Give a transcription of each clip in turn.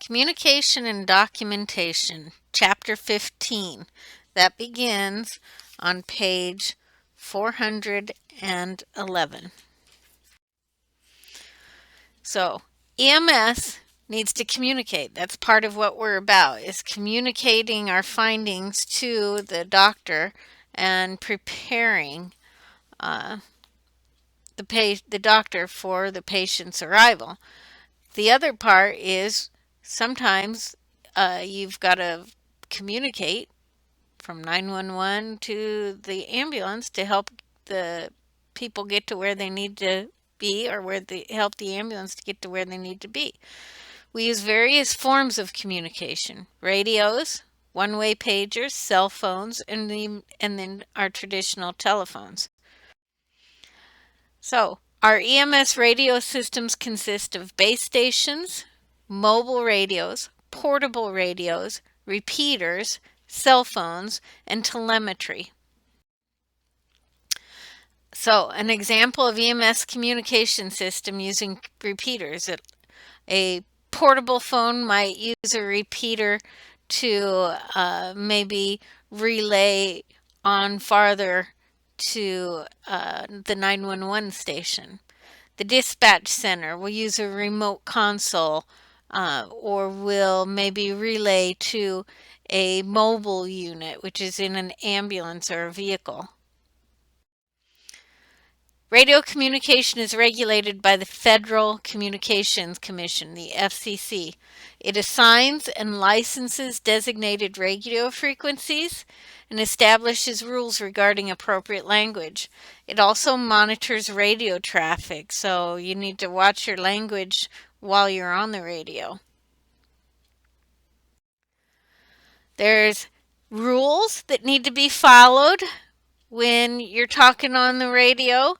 Communication and Documentation, Chapter 15. That begins on page 411. So, EMS needs to communicate. That's part of what we're about, is communicating our findings to the doctor and preparing uh, the doctor for the patient's arrival. The other part is sometimes you've got to communicate from 911 to the ambulance to help the people get to where they need to be, or help the ambulance to get to where they need to be. We use various forms of communication: radios, one-way pagers, cell phones, and then our traditional telephones. So, our EMS radio systems consist of base stations, mobile radios, portable radios, repeaters, cell phones, and telemetry. So, an example of EMS communication system using repeaters. A portable phone might use a repeater to maybe relay on farther to the 911 station. The dispatch center will use a remote console or will maybe relay to a mobile unit, which is in an ambulance or a vehicle. Radio communication is regulated by the Federal Communications Commission, the FCC. It assigns and licenses designated radio frequencies and establishes rules regarding appropriate language. It also monitors radio traffic, so you need to watch your language while you're on the radio. There's rules that need to be followed when you're talking on the radio.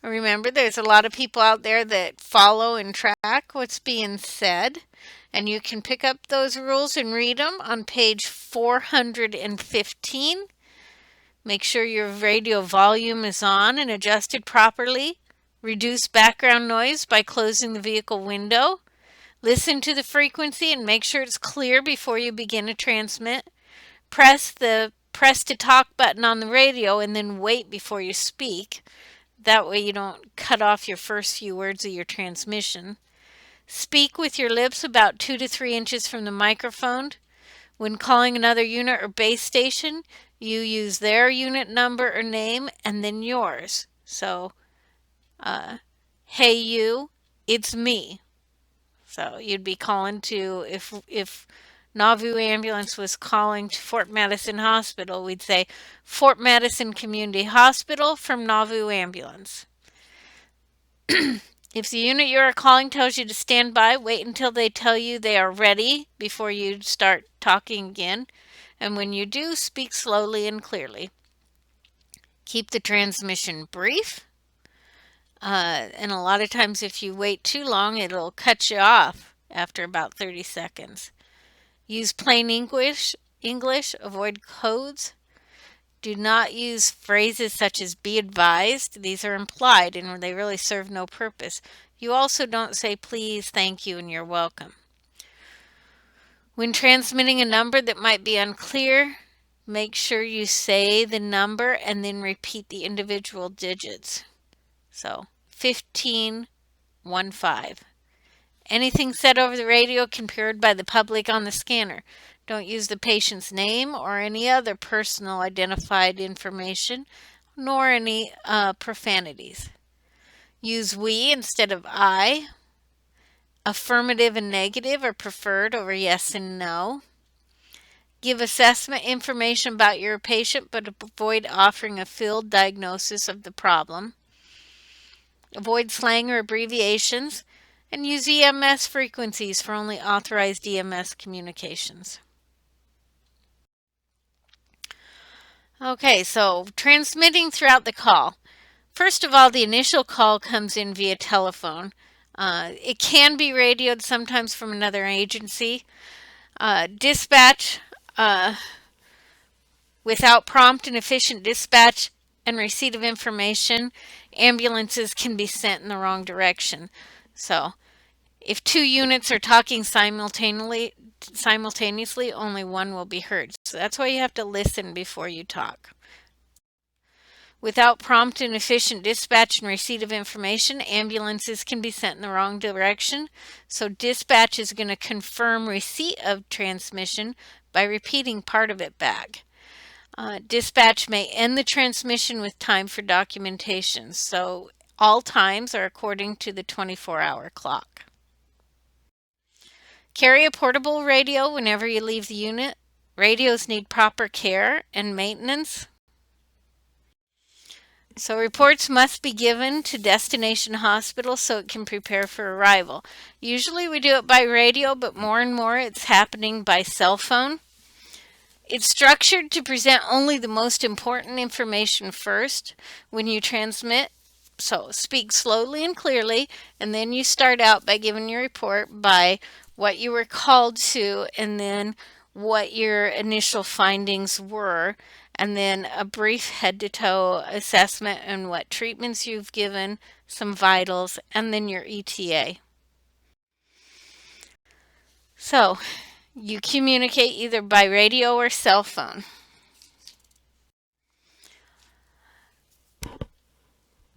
Remember, there's a lot of people out there that follow and track what's being said, and you can pick up those rules and read them on page 415. Make sure your radio volume is on and adjusted properly. Reduce background noise by closing the vehicle window. Listen to the frequency and make sure it's clear before you begin to transmit. Press the press to talk button on the radio and then wait before you speak. That way you don't cut off your first few words of your transmission. Speak with your lips about 2 to 3 inches from the microphone. When calling another unit or base station, you use their unit number or name and then yours. So, hey you, it's me. So you'd be calling to, if Nauvoo Ambulance was calling to Fort Madison Hospital, we'd say Fort Madison Community Hospital from Nauvoo Ambulance. If the unit you are calling tells you to stand by, wait until they tell you they are ready before you start talking again. And when you do, speak slowly and clearly. Keep the transmission brief. And a lot of times if you wait too long, it'll cut you off after about 30 seconds. Use plain English, avoid codes. Do not use phrases such as be advised. These are implied and they really serve no purpose. You also don't say please, thank you, and you're welcome. When transmitting a number that might be unclear, make sure you say the number and then repeat the individual digits. So 1515. Anything said over the radio can be heard by the public on the scanner. Don't use the patient's name or any other personal identified information, nor any profanities. Use we instead of I. Affirmative and negative are preferred over yes and no. Give assessment information about your patient, but avoid offering a filled diagnosis of the problem. Avoid slang or abbreviations, and use EMS frequencies for only authorized EMS communications. Okay, so transmitting throughout the call. First of all, the initial call comes in via telephone. It can be radioed sometimes from another agency. Dispatch, without prompt and efficient dispatch and receipt of information, ambulances can be sent in the wrong direction. So If two units are talking simultaneously, only one will be heard. So that's why you have to listen before you talk. Without prompt and efficient dispatch and receipt of information, ambulances can be sent in the wrong direction. So dispatch is going to confirm receipt of transmission by repeating part of it back. Dispatch may end the transmission with time for documentation. So all times are according to the 24-hour clock. Carry a portable radio whenever you leave the unit. Radios need proper care and maintenance. So reports must be given to destination hospital so it can prepare for arrival. Usually we do it by radio, but more and more it's happening by cell phone. It's structured to present only the most important information first when you transmit. So speak slowly and clearly, and then you start out by giving your report by what you were called to, and then what your initial findings were, and then a brief head-to-toe assessment and what treatments you've given, some vitals, and then your ETA. So you communicate either by radio or cell phone.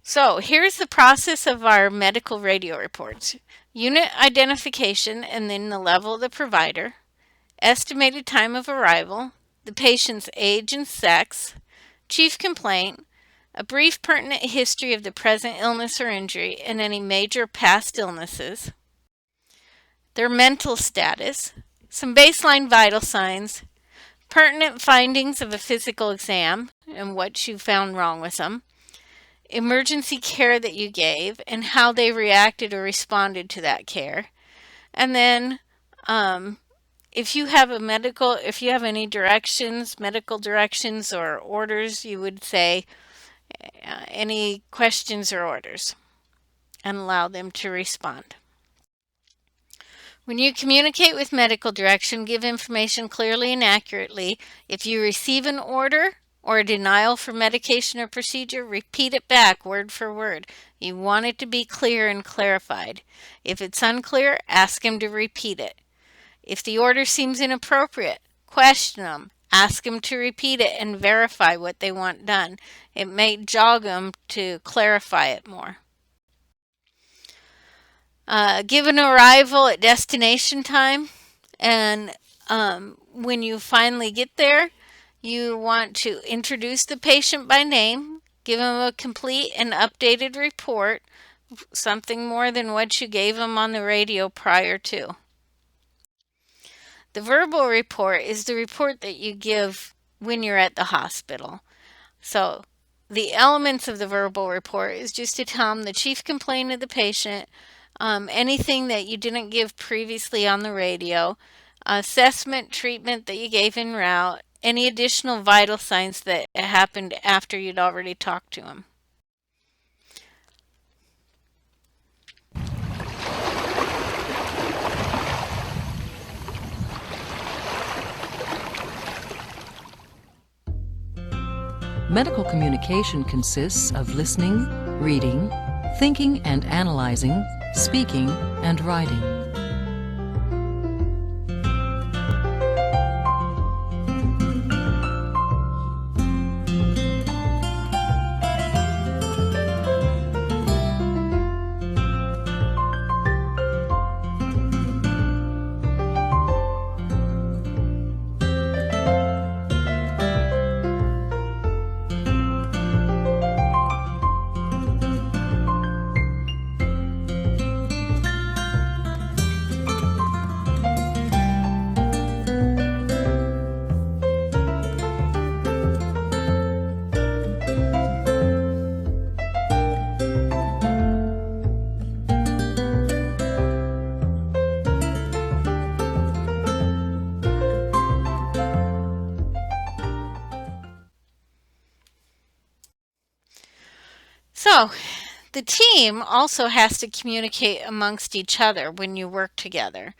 So here's the process of our medical radio reports. Unit identification and then the level of the provider, estimated time of arrival, the patient's age and sex, chief complaint, a brief pertinent history of the present illness or injury and any major past illnesses, their mental status, some baseline vital signs, pertinent findings of a physical exam and what you found wrong with them, emergency care that you gave and how they reacted or responded to that care. And then if you have any medical directions or orders, you would say any questions or orders and allow them to respond. When you communicate with medical direction, give information clearly and accurately. If you receive an order or a denial for medication or procedure, repeat it back word for word. You want it to be clear and clarified. If it's unclear, ask him to repeat it. If the order seems inappropriate, question them. Ask them to repeat it and verify what they want done. It may jog them to clarify it more. Give an arrival at destination time, and when you finally get there, you want to introduce the patient by name, give them a complete and updated report, something more than what you gave them on the radio prior to. The verbal report is the report that you give when you're at the hospital. So the elements of the verbal report is just to tell them the chief complaint of the patient, anything that you didn't give previously on the radio, assessment, treatment that you gave en route, any additional vital signs that happened after you'd already talked to them. Medical communication consists of listening, reading, thinking and analyzing, speaking and writing. So the team also has to communicate amongst each other when you work together.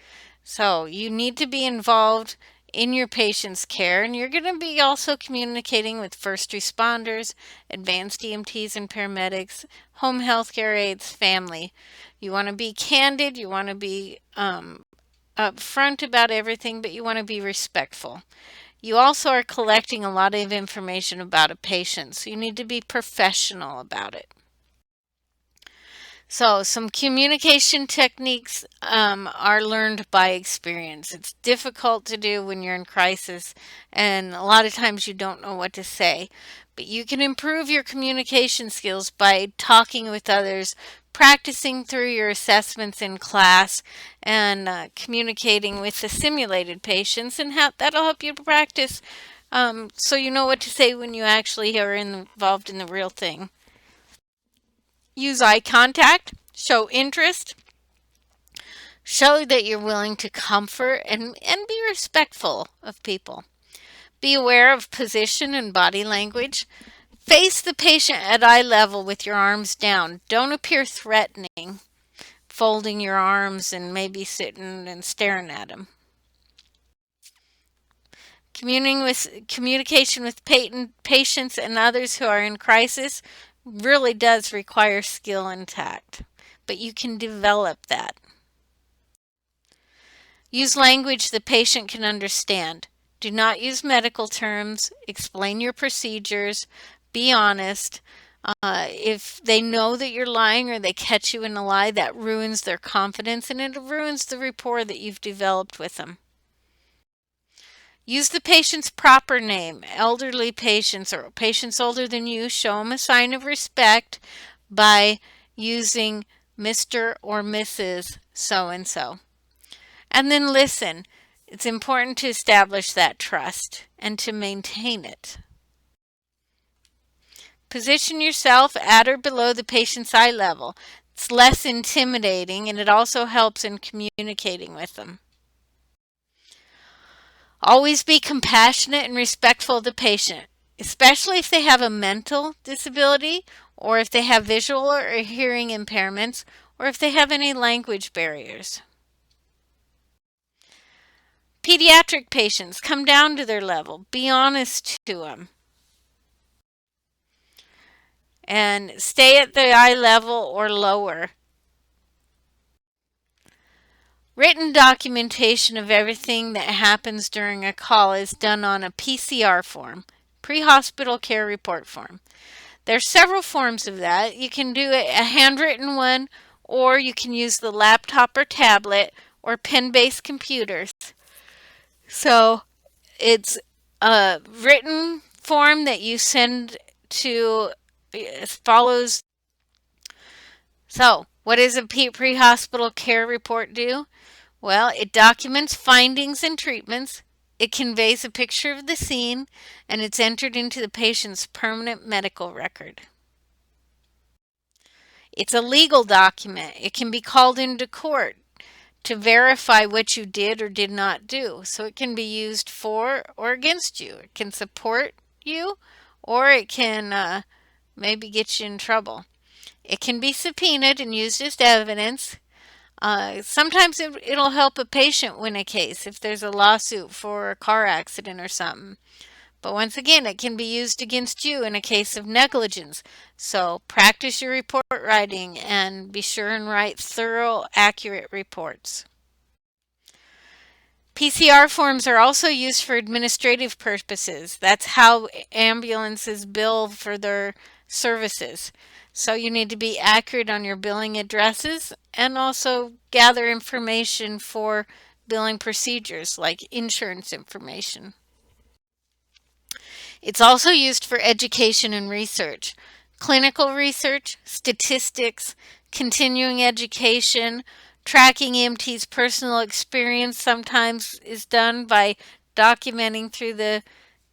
So you need to be involved in your patient's care, and you're going to be also communicating with first responders, advanced EMTs and paramedics, home health care aides, family. You want to be candid, you want to be upfront about everything, but you want to be respectful. You also are collecting a lot of information about a patient, so you need to be professional about it. So, some communication techniques are learned by experience. It's difficult to do when you're in crisis, and a lot of times you don't know what to say. But you can improve your communication skills by talking with others, practicing through your assessments in class, and communicating with the simulated patients, and that'll help you practice so you know what to say when you actually are involved in the real thing. Use eye contact, show interest, show that you're willing to comfort and be respectful of people. Be aware of position and body language. Face the patient at eye level with your arms down. Don't appear threatening, folding your arms and maybe sitting and staring at them. Communication with patients and others who are in crisis really does require skill and tact, but you can develop that. Use language the patient can understand. Do not use medical terms. Explain your procedures. Be honest. If they know that you're lying or they catch you in a lie, that ruins their confidence and it ruins the rapport that you've developed with them. Use the patient's proper name. Elderly patients or patients older than you, show them a sign of respect by using Mr. or Mrs. so-and-so. And then listen. It's important to establish that trust and to maintain it. Position yourself at or below the patient's eye level. It's less intimidating and it also helps in communicating with them. Always be compassionate and respectful of the patient, especially if they have a mental disability or if they have visual or hearing impairments or if they have any language barriers. Pediatric patients, come down to their level. Be honest to them. And stay at the eye level or lower. Written documentation of everything that happens during a call is done on a PCR form, pre-hospital care report form. There's several forms of that. You can do a handwritten one, or you can use the laptop or tablet or pen-based computers. So it's a written form that you send to as follows. So, what does a pre-hospital care report do? Well, it documents findings and treatments, it conveys a picture of the scene, and it's entered into the patient's permanent medical record. It's a legal document. It can be called into court to verify what you did or did not do. So it can be used for or against you. It can support you or it can maybe get you in trouble. It can be subpoenaed and used as evidence. Sometimes it'll help a patient win a case if there's a lawsuit for a car accident or something. But once again, it can be used against you in a case of negligence. So practice your report writing and be sure and write thorough, accurate reports. PCR forms are also used for administrative purposes. That's how ambulances bill for their services. So you need to be accurate on your billing addresses and also gather information for billing procedures like insurance information. It's also used for education and research, clinical research, statistics, continuing education, tracking EMT's personal experience sometimes is done by documenting through the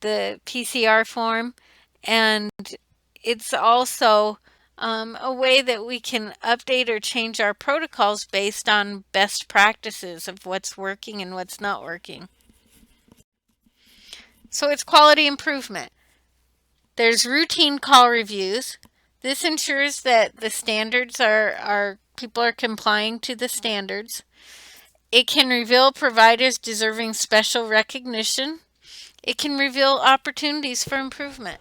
PCR form, and it's also a way that we can update or change our protocols based on best practices of what's working and what's not working. So it's quality improvement. There's routine call reviews. This ensures that the standards are people are complying to the standards. It can reveal providers deserving special recognition. It can reveal opportunities for improvement.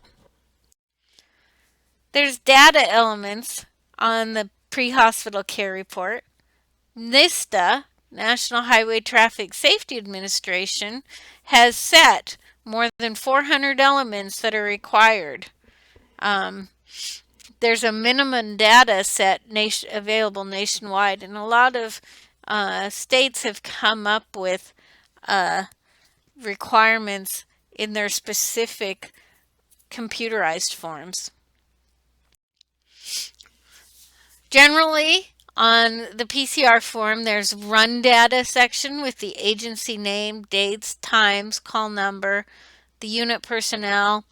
There's data elements on the pre-hospital care report. NISTA, National Highway Traffic Safety Administration, has set more than 400 elements that are required. Um, there's a minimum data set available nationwide, and a lot of states have come up with requirements in their specific computerized forms. Generally, on the PCR form, there's run data section with the agency name, dates, times, call number, the unit personnel,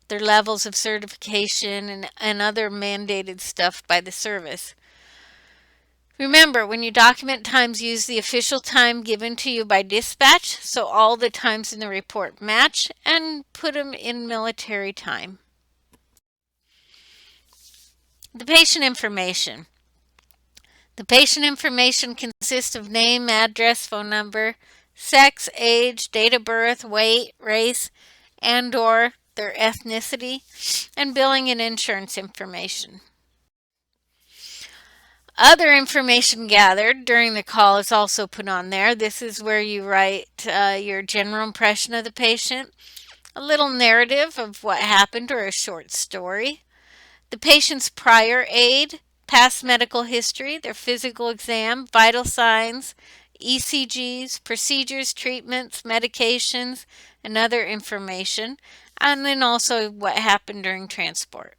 their levels of certification, and other mandated stuff by the service. Remember, when you document times, use the official time given to you by dispatch, so all the times in the report match, and put them in military time. The patient information. The patient information consists of name, address, phone number, sex, age, date of birth, weight, race, and/or their ethnicity, and billing and insurance information. Other information gathered during the call is also put on there. This is where you write your general impression of the patient, a little narrative of what happened, or a short story, the patient's prior aid, past medical history, their physical exam, vital signs, ECGs, procedures, treatments, medications, and other information, and then also what happened during transport.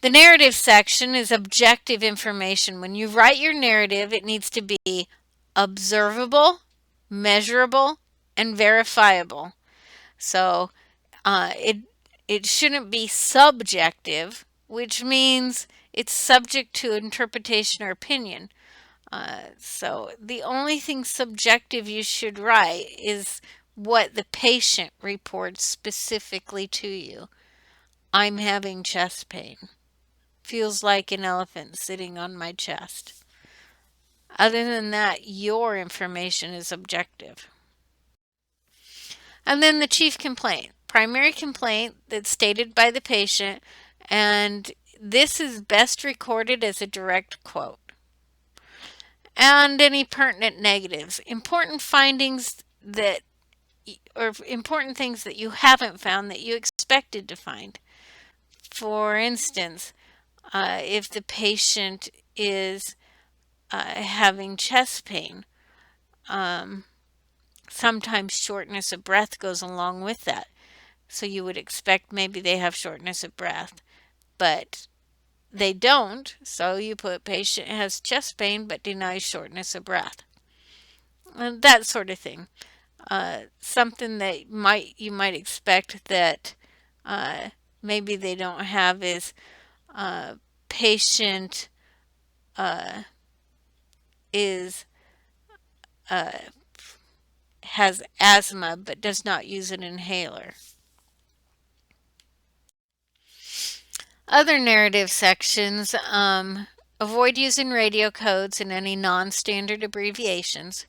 The narrative section is objective information. When you write your narrative, it needs to be observable, measurable, and verifiable. So it shouldn't be subjective, which means it's subject to interpretation or opinion. So the only thing subjective you should write is what the patient reports specifically to you. I'm having chest pain. Feels like an elephant sitting on my chest. Other than that, your information is objective. And then the chief complaint, primary complaint that's stated by the patient, and this is best recorded as a direct quote. And any pertinent negatives, important findings that, or important things that you haven't found that you expected to find. For instance, if the patient is having chest pain, sometimes shortness of breath goes along with that. So you would expect maybe they have shortness of breath, but they don't. So you put patient has chest pain but denies shortness of breath. And that sort of thing. Something that you might expect that maybe they don't have is patient is has asthma but does not use an inhaler. Other narrative sections, avoid using radio codes and any non-standard abbreviations.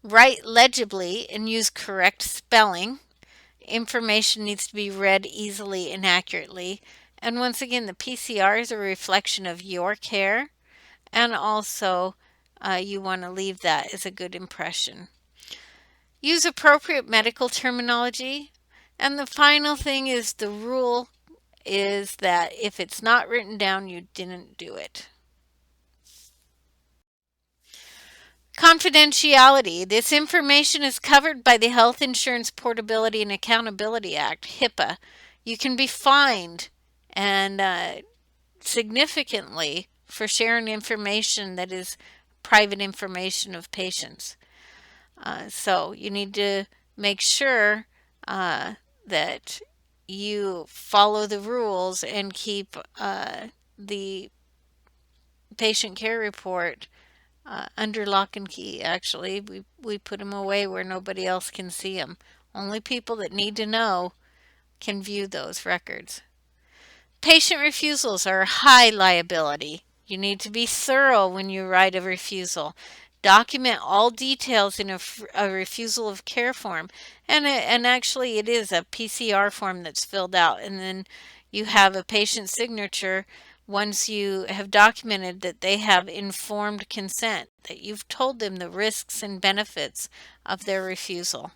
Write legibly and use correct spelling. Information needs to be read easily and accurately. And once again, the PCR is a reflection of your care, and also you want to leave that as a good impression. Use appropriate medical terminology. And the final thing is the rule is that if it's not written down, you didn't do it. Confidentiality. This information is covered by the Health Insurance Portability and Accountability Act, HIPAA. You can be fined and significantly for sharing information that is private information of patients. So you need to make sure that you follow the rules and keep the patient care report under lock and key. Actually, we put them away where nobody else can see them. Only people that need to know can view those records. Patient refusals are high liability. You need to be thorough when you write a refusal. Document all details in a refusal of care form. And actually, it is a PCR form that's filled out. And then you have a patient signature once you have documented that they have informed consent, that you've told them the risks and benefits of their refusal.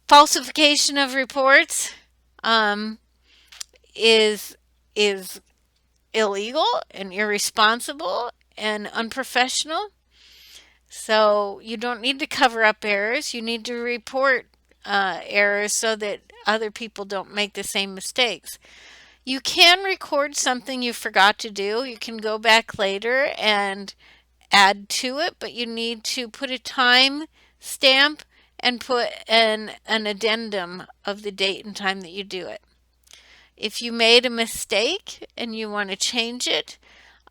Falsification of reports um, is is illegal and irresponsible and unprofessional. So you don't need to cover up errors. You need to report errors so that other people don't make the same mistakes. You can record something you forgot to do. You can go back later and add to it, but you need to put a time stamp and put an addendum of the date and time that you do it. If you made a mistake and you want to change it,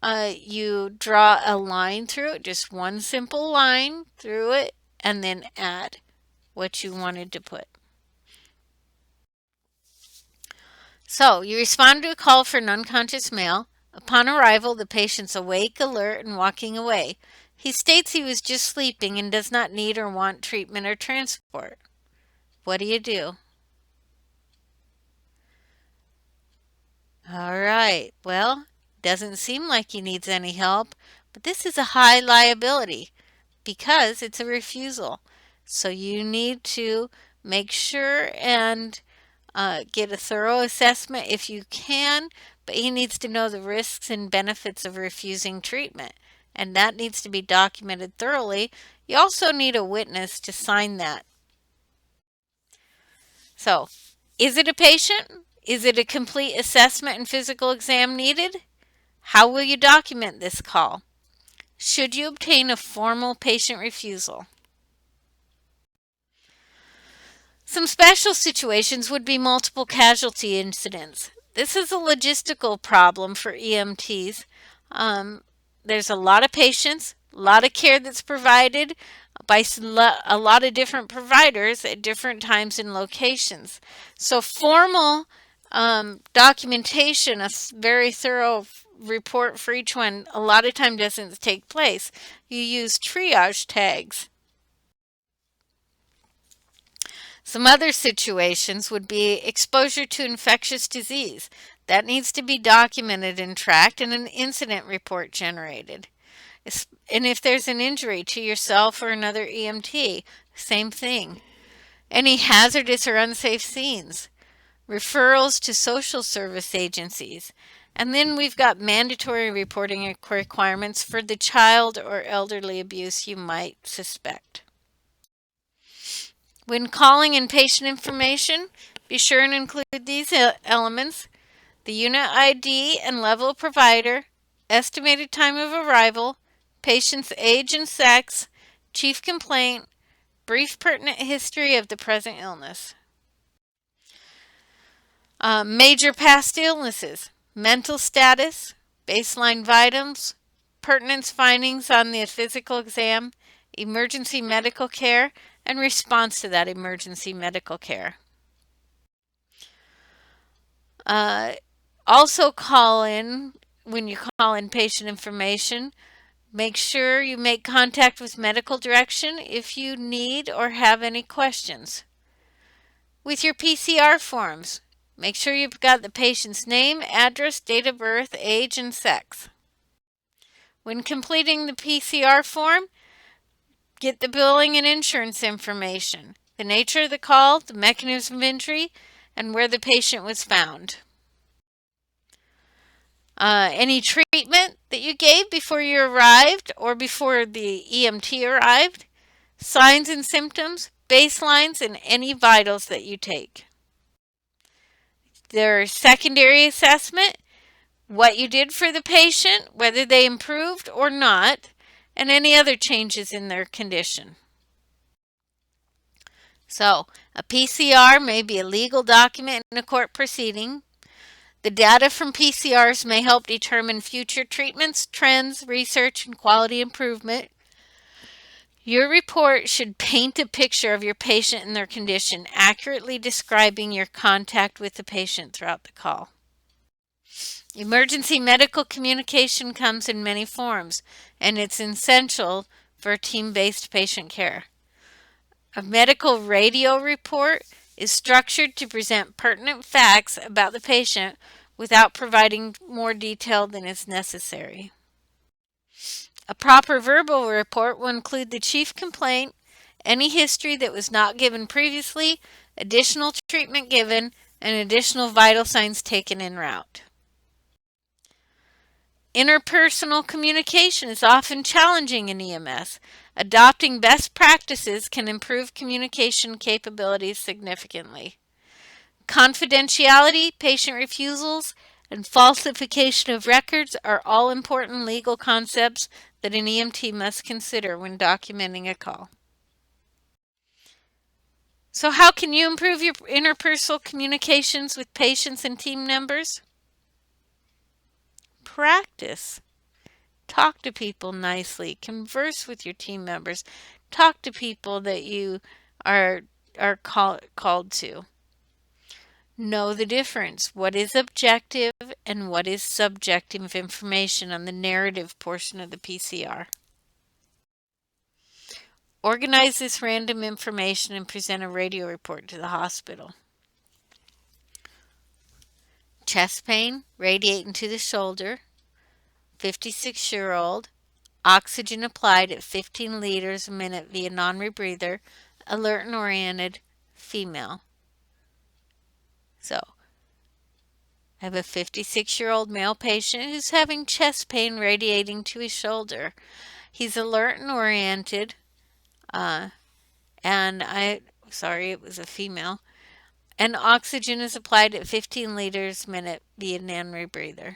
you draw a line through it, just one simple line through it, and then add what you wanted to put. So you respond to a call for an unconscious male. Upon arrival, the patient's awake, alert, and walking away. He states he was just sleeping and does not need or want treatment or transport. What do you do? All right, well, doesn't seem like he needs any help, but this is a high liability because it's a refusal. So you need to make sure and get a thorough assessment if you can, but he needs to know the risks and benefits of refusing treatment, and that needs to be documented thoroughly. You also need a witness to sign that. So, is it a patient? Is it a complete assessment and physical exam needed? How will you document this call? Should you obtain a formal patient refusal? Some special situations would be multiple casualty incidents. This is a logistical problem for EMTs. There's a lot of patients, a lot of care that's provided by a lot of different providers at different times and locations. So formal documentation, a very thorough report for each one, a lot of time doesn't take place. You use triage tags. Some other situations would be exposure to infectious disease. That needs to be documented and tracked and an incident report generated. And if there's an injury to yourself or another EMT, same thing. Any hazardous or unsafe scenes, referrals to social service agencies. And then we've got mandatory reporting requirements for the child or elderly abuse you might suspect. When calling in patient information, be sure and include these elements: the unit ID and level of provider, estimated time of arrival, patient's age and sex, chief complaint, brief pertinent history of the present illness. Major past illnesses, mental status, baseline vitals, pertinence findings on the physical exam, emergency medical care, and response to that emergency medical care. Also when you call in patient information, make sure you make contact with medical direction if you need or have any questions. With your PCR forms, make sure you've got the patient's name, address, date of birth, age, and sex. When completing the PCR form, get the billing and insurance information, the nature of the call, the mechanism of injury, and where the patient was found. Any treatment that you gave before you arrived or before the EMT arrived, signs and symptoms, baselines, and any vitals that you take. Their secondary assessment, what you did for the patient, whether they improved or not, and any other changes in their condition. So, a PCR may be a legal document in a court proceeding. The data from PCRs may help determine future treatments, trends, research, and quality improvement. Your report should paint a picture of your patient and their condition, accurately describing your contact with the patient throughout the call. Emergency medical communication comes in many forms, and it's essential for team based patient care. A medical radio report is structured to present pertinent facts about the patient without providing more detail than is necessary. A proper verbal report will include the chief complaint, any history that was not given previously, additional treatment given, and additional vital signs taken en route. Interpersonal communication is often challenging in EMS. Adopting best practices can improve communication capabilities significantly. Confidentiality, patient refusals, and falsification of records are all important legal concepts that an EMT must consider when documenting a call. So, how can you improve your interpersonal communications with patients and team members? Practice. Talk to people nicely. Converse with your team members. Talk to people that you are called to. Know the difference. What is objective and what is subjective information on the narrative portion of the PCR. Organize this random information and present a radio report to the hospital. Chest pain, radiating to the shoulder, 56-year-old, oxygen applied at 15 liters a minute via non-rebreather, alert and oriented, female. So, I have a 56-year-old male patient who's having chest pain radiating to his shoulder. He's alert and oriented, sorry, it was a female, and oxygen is applied at 15 liters a minute via non-rebreather.